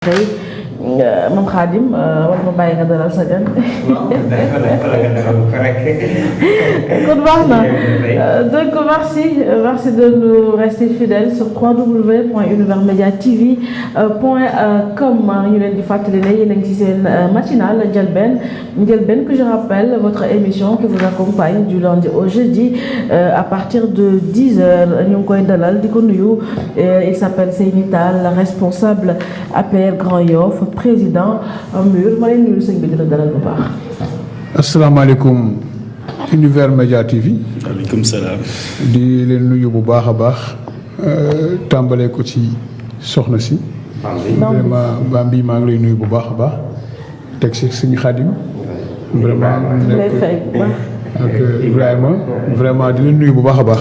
tey moom Khadim war ma bàyyi nga dalal sa gan. kon baax na donc merci de nous rester fidèles sur www.universmediatv.com ñu leen di fàttali ne yéen a ngi ci seen matinale Ndielbène que je rappelle votre émission qui vous accompagne du lundi au jeudi à partir de 10h ñu ngi koy dalal di ko nuyu il s'appelle Seyni Tall responsable APR Grand Yoff président Mur ma leen nuyu sëñ bi di la dalal bu baax. asalaamaaleykum Univers Média TV. waaleykum salaam. di leen nuyu bu baax a baax tàmbalee ko ci soxna si. vraiment Bambi maa ngi lay nuyu bu baax a baax teg si suñu Xaadim. vraiment ak Ibrahima vraiment di leen nuyu bu baax a baax.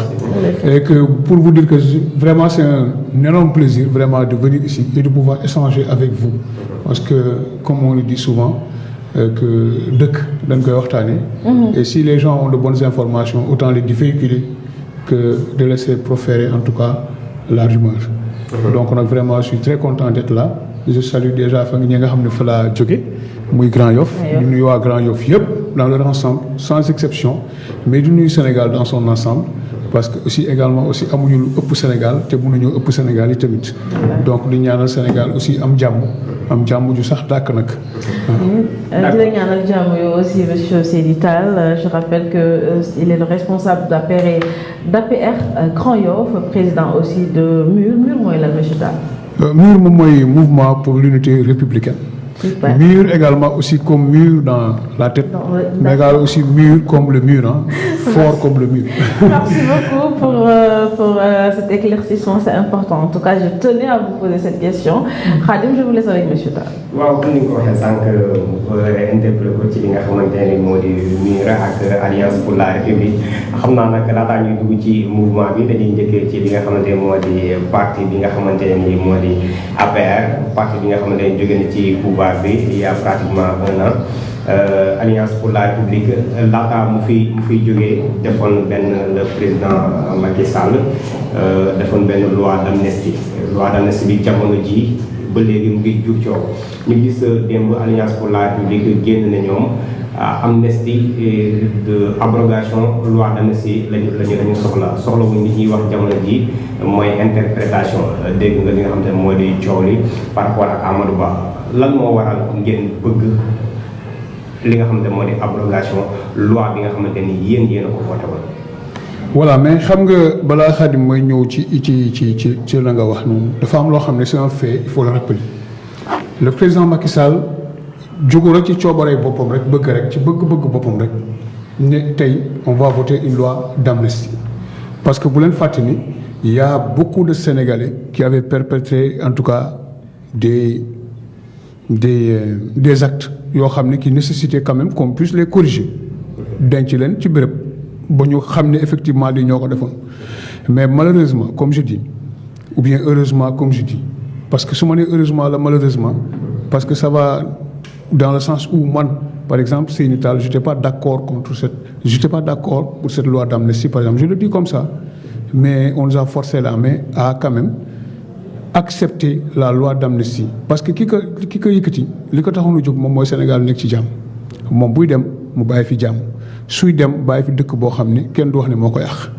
et que pour vous dire que vraiment c'est un énorme plaisir vraiment de venir ici et de pouvoir échanger avec vous parce que comme on le dit souvent que dëkk dañ koy waxtaanee. Et si les gens ont de bonnes informations autant les véhiculer que de laisser proférer en tout cas la rumeur. Donc nag vraiment je suis très content d'être là. Je salue déjà fa ñi nga xam ne fa laa jóge muy Grand Yoff. di nuyu waa Grand Yoff yëpp dans leur ensemble sans exception mais du nuyu Sénégal dans son ensemble. Parce que aussi également aussi amuñu lu ëpp Sénégal te mënuñoo ëpp Sénégal yi tamit donc di ñaanal Sénégal aussi am jàmm ju sax dàkk nag. di la ñaanal jàmm yow aussi monsieur Seyni Tall je rappelle que il est le responsable d'APR Grand Yoff président aussi de Mur mooy lan monsieur Tall. Mur moom mooy mouvement pour l'unité républicaine. Super. Mur également aussi comme mur dans la tête, mais également aussi mur comme le mur, hein, fort comme le mur. Merci beaucoup pour cet éclaircissement, c'est important. En tout cas, je tenais à vous poser cette question. Khadim, je vous laisse avec monsieur Tall. waaw comme ni nga ko waxee sànq interpellé ko ci li nga xamante ne moo di MUR ak Alliance pour la République xam naa nag laataa ñuy dugg ci mouvement bi dañuy njëkkee ci li nga xamante ne moo di parti bi nga xamante ne nii moo di APR parti bi nga xamante ne jóge na ci pouvoir bi il y a pratiquement 1 an Alliance pour la République laataa mu fiy jógee defoon benn le président Macky Sall defoon benn loi d'amnistie bi jamono ji ba léegi mu ngi jur coow ñu gis démb Alliance pour la République génn na ñoom amnistie de abrogation loi d'amnistie lañu soxla wuñ li ñuy wax jamono ji mooy interprétation dégg nga li nga xam ne moo di coow li par rapport ak Amadou Ba lan moo waral ngeen bëgg li nga xam ne moo di abrogation loi bi nga xamante ni yéen a ko voté woon. Voilà mais xam nga balaa Khadim mooy ñëw ci la nga wax noonu dafa am loo xam ne c'est un fait il faut le rappeler le président Macky Sall jógu rek ci coobaree boppam rek bëgg rek ci bëgg boppam rek ne tey on va voter une loi d'amnistie parce que bu leen fàtte ni il y a beaucoup de Sénégalais qui avaient perpétré en tout cas des actes yoo xam ne qui nécessitaient quand même qu'on puisse les corriger denc leen ci béréb ba ñu xam ne effectivement li ñoo ko defoon mais malheureusement comme je dis ou bien heureusement comme je dis parce que su ma nee heureusement la malheureusement parce que ça va dans le sens où man par exemple Seyni Tall j'étais pas d'accord pour cette loi d'amnistie par exemple je le dis comme ça mais on nous a forcé la main à quand même accepter la loi d'amnistie parce que ki ko yëkkati li ko taxoon a jóg moom mooy Sénégal nekk ci jàmm moom buy dem mu bàyyi fi jàmm suy dem bàyyi fi dëkk boo xam ne kenn du wax ne moo ko yàq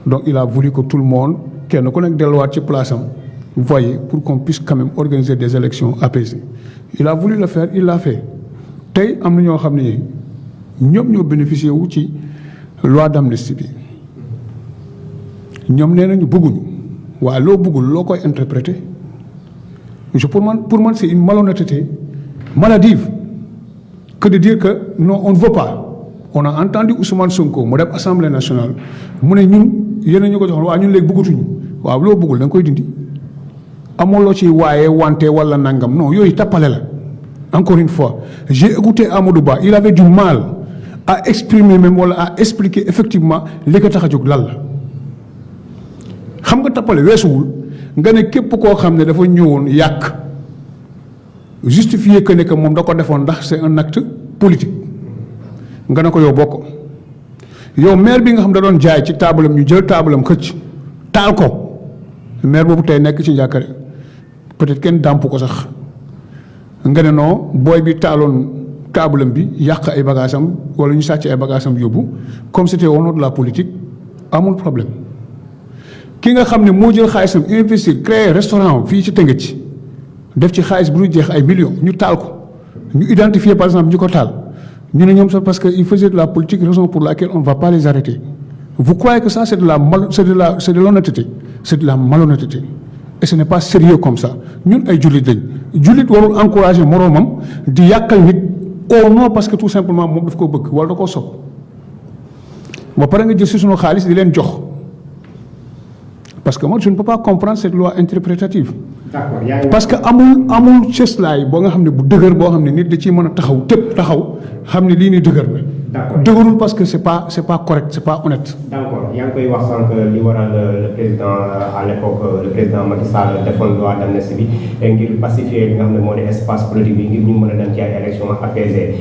donc il a voulu que tout le monde kenn ku nekk delluwaat ci place am voyez pour qu'on puisse quand même organiser des élections apaisées il a voulu le faire il l'a fait tey am na ñoo xam ne ñoom ñoo bénéficié wu ci loi d'amnistie bi ñoom nee nañu bëgguñu waaye loo bëggul loo koy interpréter pour man c'est une malhonnêteté maladive que de dire que non on ne veut pas on a entendu Ousmane Sonko mu dem Assemblée nationale mu ne ñun yéen ñu ko joxoon waaye ñun léegi bëggatuñu waaw loo bëggul da nga koy dindi amoo loo ci waaye wante wala nangam non yooyu tappale la encore une fois j'ai écouté Amadou Ba il avait du mal à exprimer même wala à expliquer effectivement li ko tax a jóg lan la xam nga tappale weesuwul nga ne képp koo xam ne dafa ñëwoon yàq justifier que ne que moom da ko defoon ndax c'est un acte politique nga ne ko yow bokk yow maire bi nga xam da doon jaay ci taabalam ñu jël taabalam xëcc taal ko maire boobu tey nekk ci njàkkare peut-être kenn dàmp ko sax nga ne non booy bi taaloon taabalam bi yàq ay bagages am wala ñu sàcc ay bagages am yóbbu comme c'était au nom de la politique amul problème ki nga xam ne moo jël xaalisam investir créer restaurant fii ci Tëngéej def ci xaalis bu ñu jeex ay millions ñu taal ko ñu identifier par exemple ñu ko taal ñu ne ñoom sax parce que ils faisaient de la politique raison pour laquelle on ne va pas les arrêter. Vous croyez que ça c'est de l'honnêteté, c'est de la malhonnêteté et ce n'est pas sérieux comme ça ñun ay jullit lañ jullit warul encourager moroomam di yàqal nit au nom parce que tout simplement moom daf koo bëgg wala da koo sopp ba pare nga jël si sunu xaalis di leen jox parce que moi je ne peux pas comprendre cette loi interprétative. D'accord. Parce que amul cëslaay boo nga xam ne bu dëgër boo xam ne nit da ciy mën a taxaw tëb taxaw xam ne lii nii dëgër na. D'accord. Dëgërul parce que c'est pas correct, c'est pas honnête. D'accord. yaa ngi koy wax sànq li waral le président à l'époque le président Macky Sall defoon loi d'amnistie bi ngir pacifier li nga xam ne moo di espace politique bi ngir ñu mën a dem ci ay élections apaisées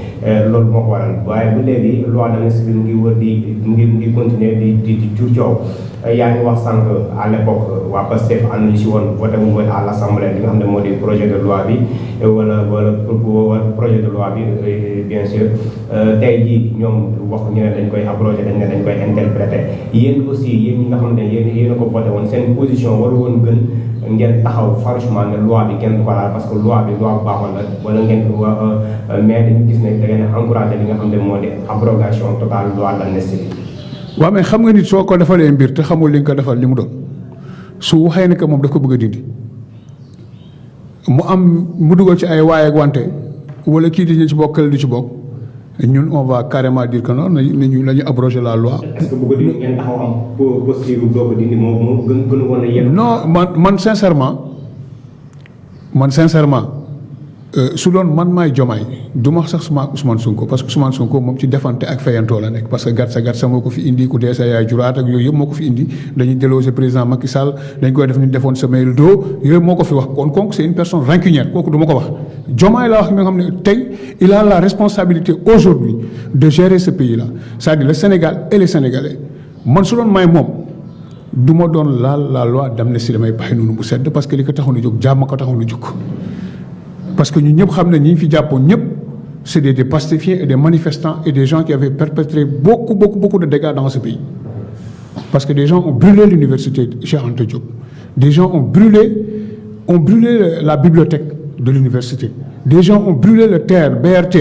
loolu moo ko waral waaye bu léegi loi d'amnistie bi mu ngi wër di ngi continuer di jur coow yaa ngi wax sànq à l'époque waa Pastef ànd ñu si woon voté mu woon à l'Assemblée li nga xam ne moo di projet de loi bi wala projet de loi bi bien sûr tey jii ñoom wax ñu ne dañ koy abrogé dañ ne dañ koy interpréter yéen aussi yéen ñi nga xam ne yéen a ko voté woon seen position waru woon gën ngeen taxaw franchement ne loi bi kenn du ko laal parce que loi bi loi bu baaxoon la wala ngeen mais dañu gis ne da ngeen a encouragé li nga xam ne moo di abrogation totale loi d'amnistie bi. waaw mais xam nga nit soo ko defalee mbir te xamul li nga ko defal li mu doon su waxee ne que moom daf ko bëgg a dindi mu dugal ci ay waaye ak wante wala kii di ci bokk kële di ci bokk ñun on va carrément dire que non nañu abroger la loi. est-ce que bëgg di ngeen taxaw am posture doo ko dindi moo gën woon a yéen. non man sincèrement su doon man maay Diomaye du ma sax Ousmane Sonko parce que Ousmane Sonko moom ci defante ak fayantoo la nekk parce que gatsa moo ko fi indi ku dee sa yaay juraat ak yooyu yëpp moo ko fi indi dañuy déloger président Macky Sall dañ koy def ni defoon Samuel Doe yooyu moo ko fi wax kon c'est une personne rancunière kooku du ma ko wax. Diomaye la wax nga xam ne tey il a la responsabilité aujourd'hui de gérer ce pays là c'est-à-dire le Sénégal et les Sénégalais man su doon may moom du ma doon laal la loi d'amnistie damay bàyyi noonu mu sedd parce que li ko taxoon a jóg jàmm ko taxoon a jóg. Parce que nous ñëpp xam ne ñi fi jàppoon ñëpp c'est des pacifiens et des manifestants et des gens qui avaient perpétré beaucoup de dégâts dans ce pays. Parce que des gens ont brûlé l'université Cheikh Anta Diop. Des gens ont brûlé la bibliothèque de l'université. Des gens ont brûlé le TER, BRT.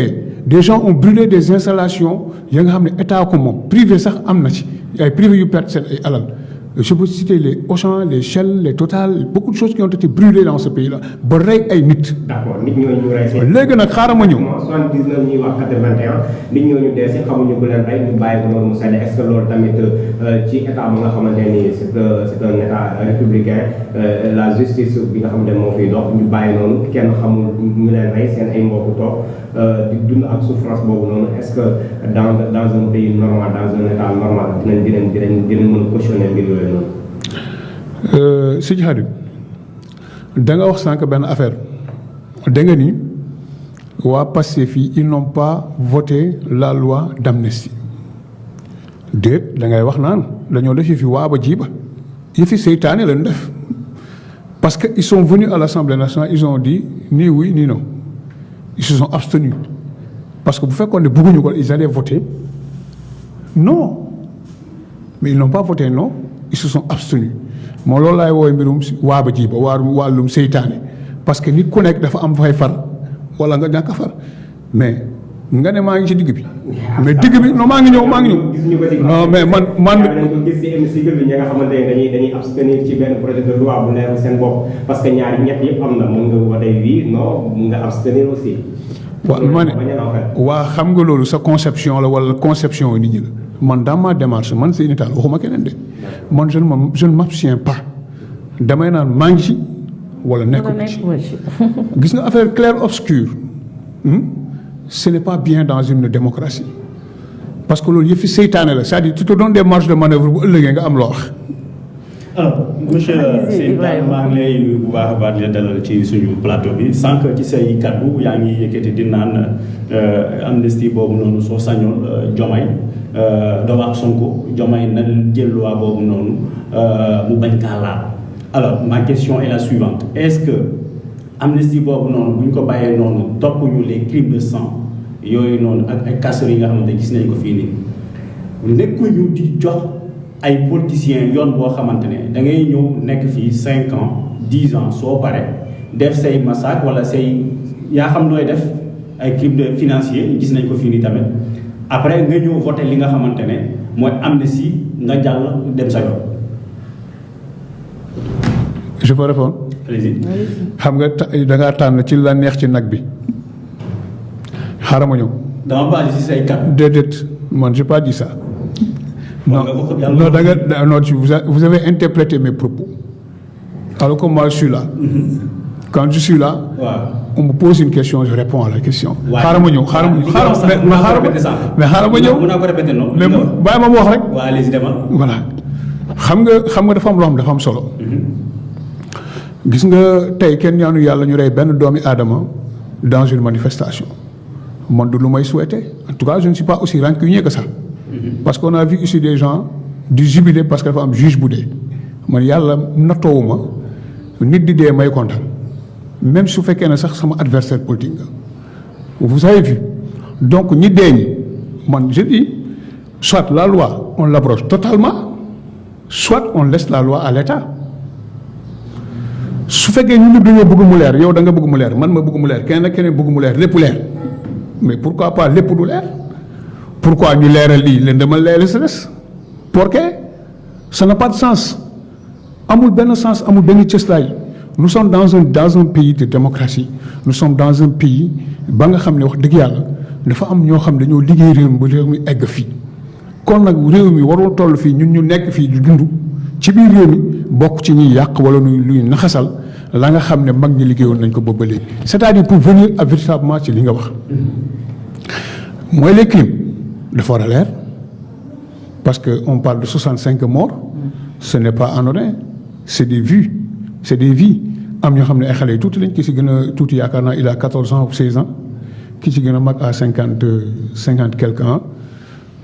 Des gens ont brûlé des installations ya nga xam ne état ko moom privé sax am na ci ay privé yu perte seen ay alal. Je peux citer les Auchan, les Shell, les Total, beaucoup de choses qui ont été brûlées dans ce pays-là. ba rey ay nit. D'accord nit ñooñu ñu rey seen. léegi nag xaaral ma ñëw. 79 ñuy wax 81 nit ñooñu dee si xamuñu bu leen rey ñu bàyyi ko noonu mu sedd est-ce que loolu tamit ci état bu nga xamante ni c'est un état républicain la justice bi nga xamante ne moo fiy dox ñu bàyyi noonu kenn xamul ñu leen rey seen ay mbokku toog di dund ak souffrance boobu noonu est-ce que dans un pays normal dans un état normal dinañ mën a cautionner mbir yooyu. Sëñ Khadim da nga wax sànq benn affaire da nga ni waa Pastef fii ils n'ont pas voté la loi d'amnistie déet da ngay wax naan dañoo def yëfi waa ba jiiba yëfi seytaane lañ def parce que ils sont venus à l'Assemblée nationale ils ont dit ni oui ni non ils se sont abstenus parce que bu fekkoon ne bëgguñu ko ils allaient voter non mais ils n'ont pas voté non ils se sont abstenus moo loolu laay woowee mbirum waaba ji ba wàllum seytaane parce que nit ku nekk dafa am fay far wala nga ñàkk a far mais nga ne maa ngi ci digg bi mais digg bi non maa ngi ñëw non mais man gis ci hémicycle bi ñi nga xamante ne dañuy abstenir ci benn projet de loi bu leer seen bopp parce que ñaari ñett yëpp am na mën nga wote oui non mën nga abstenir aussi. waaw ma ne waa xam nga loolu sa conception la wala conception nit ñi la man dans ma démarche man c'est unital waxuma keneen de man je ne m'abstiens pas damay naan maa ngi ci wala nekkuma ci gis nga affaire clair obscur ce n'est pas bien dans une démocratie parce que loolu yëfi seytaane la c'est-à-dire tu te donnes des marges de manœuvre bu ëllëgee nga am loo wax. alors monsieur Seydou maa ngi lay nuyu bu baax a baax di la dalal ci suñu plateau bi sànq ci say kaddu yaa ngi yëkkati di naan amnistie boobu noonu soo sañoon Diomaye doo wax Sonko Diomaye na jël loi boobu noonu mu bañ kaa laal alors ma question est la suivante est-ce que amnistie boobu noonu bu ñu ko bàyyee noonu topp ñu les crimes de sang yooyu noonu ak ay casseries yi nga xamante gis nañ ko fii nii nekkuñu di jox ay politiciens yoon boo xamante ne da ngay ñëw nekk fii 5 ans 10 ans soo pare def say massacre wala say yaa xam nooy def ay crimes de financiers gis nañ ko fii nii tamit après nga ñëw voté li nga xamante ne mooy amnistie nga jàll dem sa yoon. je peux répondre. allez-y. xam nga da ngaa tànn ci la neex ci nag bi xaaral ma ñëw. dama baal si say kat. déedéet man j'ai pas dit ça. non non da nga non vous avez interprété mes propos alors que moi je suis là. Quand je suis là. waaw. On me pose une question, je réponds à la question. xaaral ma ñëw xaaral ma ñëw mais xaaral ma ñëw. mën naa ko répéter noonu. mais bàyyi ma wax rek. waaw allez-y demal. voilà xam nga dafa am loo xam dafa am solo. gis nga tey kenn ñaanu yàlla ñu rey benn doomi aadama dans une manifestation man du lu may souhaiter en tout cas je ne suis pas aussi rancunier que ça. parce qu'on a vu ici des gens di jubiler parce que dafa am juge bu dee man yàlla nattoowuma nit di dee may kontaan. même su fekkee ne sax sama adversaire politique nga vous avez vu donc ñi dee ñi man je dis soit la loi on l'abroge totalement soit on laisse la loi à l'État su fekkee ñu nit dañoo bëgg mu leer yow da nga bëgg mu leer man ma bëgg mu leer keneen ak keneen bëgg mu leer lépp leer mais pourquoi pas lépp du leer pourquoi ñu leeral lii leen dama leeral sa des parce que ça n'a pas de sens amul benn sens amul benn cëslaay. Nous sommes dans un pays de démocratie nous sommes dans un pays ba nga xam ne wax dëgg yàlla dafa am ñoo xam ne dañoo liggéey réew mi ba réew mi egg fii kon nag réew mi warul toll fii ñun ñu nekk fii di dund ci biir réew mi bokk ci ñuy yàq wala luy naxasal la nga xam ne mag ñi liggéeyoon nañ ko ba léegi c'est-à-dire pour venir à véritablement ci li nga wax mooy les crimes dafa war a leer parce que on parle de 65 morts ce n'est pas anodin c'est des vies am ñoo xam ne ay xale yu tuuti lañ ki ci gën a tuuti yaakaar naa il a 14 ans ou 16 ans ki ci gën a mag à 50 quelques ans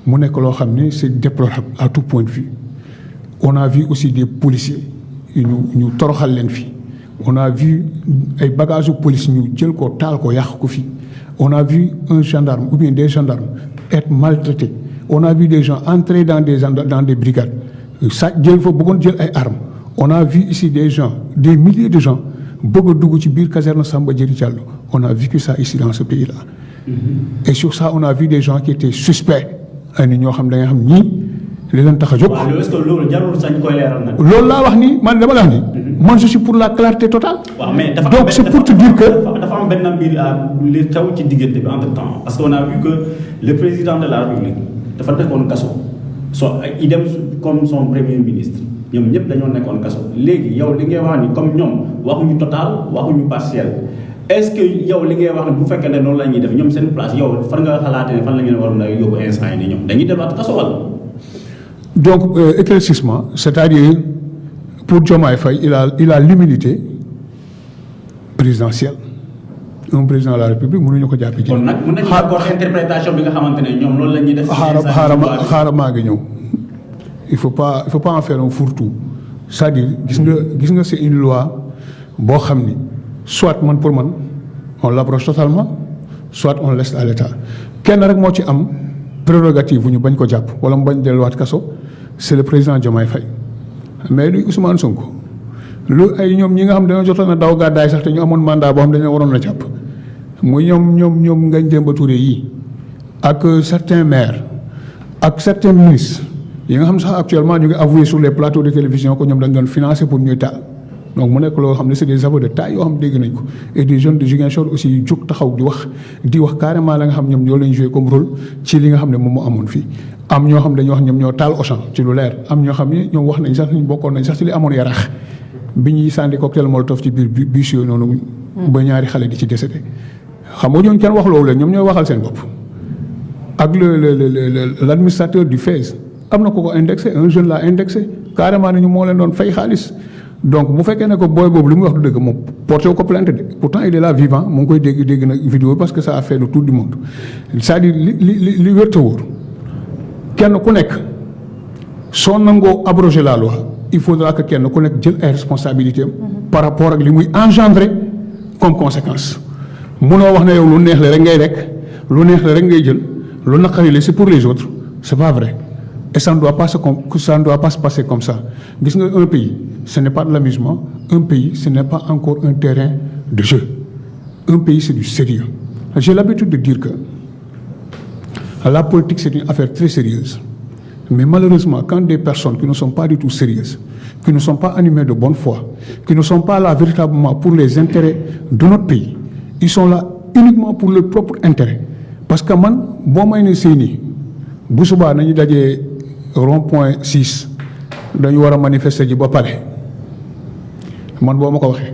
mu nekk loo xam ne c'est déplorable à tout point de vue on a vu aussi des policiers ñu toroxal leen fii on a vu ay bagages de police ñu jël ko taal ko yàq ko fii on a vu un gendarme ou bien des gendarmes être maltraités on a vu des gens entrer dans des brigades sa jël fa bëggoon jël ay armes on a vu ici des gens des milliers de gens bëgg a dugg ci biir caserne Samba Diéry Diallo on a vécu ça ici dans ce pays-là. Et sur ça on a vu des gens qui étaient suspects ay nit ñoo xam da nga xam ñii li leen tax a jóg. waaw est-ce que loolu jarul sañ koy leeral nag. loolu laa wax ni man dama la wax ni. man je suis pour la clarté totale. waaw mais dafa donc c'est pour te dire que. dafa am benn mbir li taw ci diggante bi entre temps parce que on a vu que le président de la République dafa nekkoon kaso idem comme son premier ministre. ñoom ñëpp dañoo nekkoon kaso léegi yow li ngay wax ni comme ñoom waxuñu total waxuñu partiel est-ce que yow li ngay wax ne bu fekkee ne noonu la ñuy def ñoom seen place yow fan nga xalaatee ne fan la ngeen waroon a yóbbu instant yi ni ñoom dañuy demaat kaso wala. donc éclaircissement c'est-à-dire pour Diomaye Faye il a l'immunité présidentielle un président de la République mënuñu ko jàppee. kon nag mën nañu d'accord interprétation bi nga xamante ne ñoom loolu la ñuy def. xaaral maa ngi ñëw. il faut pas en faire un fourre-tout c'est-à-dire gis nga c'est une loi boo xam ni soit man pour man on l'abroge totalement soit on laisse à l'État kenn rek moo ci am prérogative bu ñu bañ ko jàpp wala mu bañ delluwaat kaso c'est le président Diomaye Faye mais luy Ousmane Sonko lu ay ñoom ñi nga xam dañoo jotoon a daw gàddaay sax te ñu amoon mandat boo xam dañoo waroon a jàpp muy ñoom Ngagne Demba Touré yi ak certains maires ak certains ministres yi nga xam sax actuellement ñu ngi avoué sur les plateaux de télévision que ñoom dañ doon financer pour ñuy taal donc mu nekk loo xam ne c'est des aveux de taille yoo xam dégg nañ ko et des jeunes de Ziguinchor aussi jóg taxaw di wax carrément la nga xam ñoom ñoo lañ joué comme rôle ci li nga xam ne moom moo amoon fii am ñoo xam dañuy wax ñoom ñoo taal Auchan ci lu leer am ñoo xam ne ñoom wax nañ sax ñu bokkoon nañ sax ci li amoon Yarax bi ñuy sànni cocktail molotov ci biir bus yooyu noonu ba ñaari xale di ci décédé xam nga ñooñu kenn wax loolu la ñoom ñooy waxal seen bopp ak l'administrateur du FAISE am na ko indexé un jeune l'a indexé carrément nañu moo leen doon fay xaalis donc bu fekkee ne ko booy boobu li muy wax du dëgg moom porté wu ko plainte de pourtant il est là vivant mu ngi koy dégg na vidéo parce que ça a fait le tour du monde c'est-à-dire li wérta wóor kenn ku nekk soo nangoo abroger la loi il faudra que kenn ku nekk jël ay responsabilités par rapport ak li muy engendrer comme conséquence munoo wax ne yow lu neex la rek ngay rek lu neex la rek ngay jël lu naqari la c'est pour les autres c'est pas vrai et ça ne doit pas se passer comme ça gis nga un pays ce n'est pas de l'amusement un pays ce n'est pas encore un terrain de jeu un pays c'est du sérieux j'ai l'habitude de dire que la politique c'est une affaire très sérieuse mais malheureusement quand des personnes qui ne sont pas du tout sérieuses qui ne sont pas animées de bonne foi qui ne sont pas là véritablement pour les intérêts de notre pays ils sont là uniquement pour leur propre intérêt parce que man boo may ne seeni bu subaa nañu dajee rond-point 6 dañu war a manifester ji ba pare man boo ma ko waxee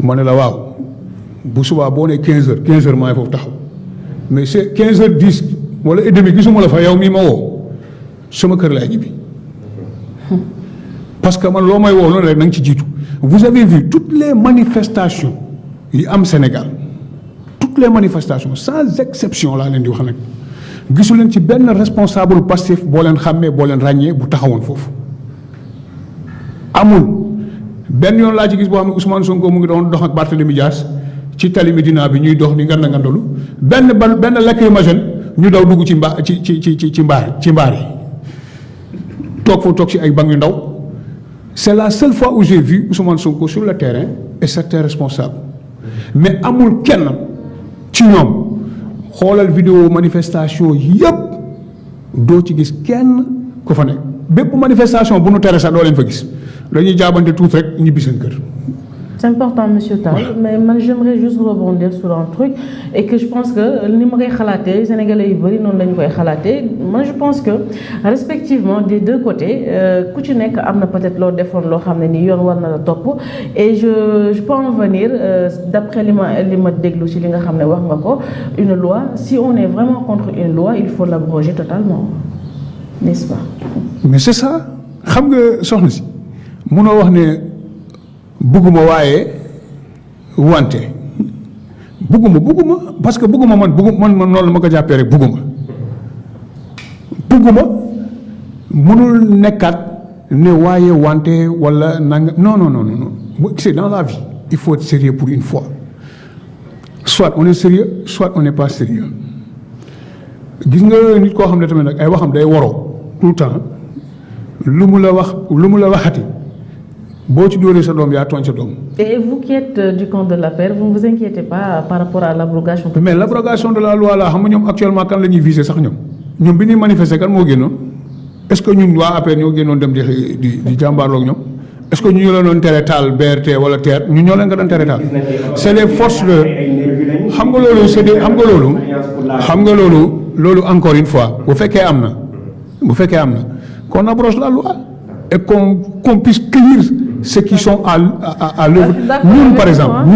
ma ne la waaw bu subaa boo nee 15 heures maa ngi foofu taxaw mais c'est 15h10 wala et demi gisuma la fa yow mii ma woo sama kër laay ñibbi parce que man loo may woo loolu rek na nga ci jiitu vous avez vu toutes les manifestations yi am Sénégal toutes les manifestations sans exception laa leen di wax nag gisu leen ci benn responsable Pastef boo leen xàmmee boo leen ràññee bu taxawoon foofu amul benn yoon laa ci gis boo xam ne Ousmane Sonko mu ngi doon dox ak Barthélémy Dias ci tali Médina bi ñuy dox ni ngandalu benn lacrymogène ñu daw dugg ci mbaar yi toog ci ay banc yu ndaw c'est la seule fois où j'ai vu Ousmane Sonko sur le terrain et certains responsables mais amul kenn ci ñoom xoolal vidéo manifestation yépp doo ci gis kenn ku fa nekk bépp manifestation bu nu tere sax doo leen fa gis dañuy jaabante tuuti rek ñibbi seen kër. C'est important, Monsieur Tall, mais moi j'aimerais juste rebondir sur un truc et que je pense que ni ma koy xalaatee Sénégalais yu bëri noonu la ñu koy xalaatee moi je pense que respectivement des deux côtés ku ci nekk am na peut-être loo defoon loo xam ne ni yoon war na la topp et je peux en venir d'après li ma déglu ci li nga xam ne wax nga ko une loi si on est vraiment contre une loi il faut l'abroger totalement n'est-ce pas. Mais c'est ça xam nga soxna si munoo wax ne. bugguma waaye wante bugguma parce que bugguma man noonu la ma ko jàppee rek bugguma mënul nekkaat ne waaye wante wala nanga non c'est dans la vie il faut être sérieux pour une fois soit on est sérieux soit on n'est pas sérieux gis nga nit koo xam ne tamit nag ay waxam day waroo tout le temps lu mu la waxati boo ci dóoree sa doom yaa tooñ sa doom. Et vous qui êtes du camp de l'APR, vous ne vous inquiétez pas par rapport à l'abrogation. Mais l'abrogation de la loi là xam nga ñoom actuellement kan la ñuy viser sax ñoom bi ñuy manifester kan moo génnoon est-ce que ñun waa APR ñoo génnoon dem di jàmbaarloog ñoom est-ce que ñu la doon tere taal BRT wala TER ñun ñoo leen ko doon tere taal. c'est les forces de xam nga loolu encore une fois bu fekkee am na qu'on abroge la loi et qu'on puisse cueillir ceux qui sont à l'œuvre. Nous par exemple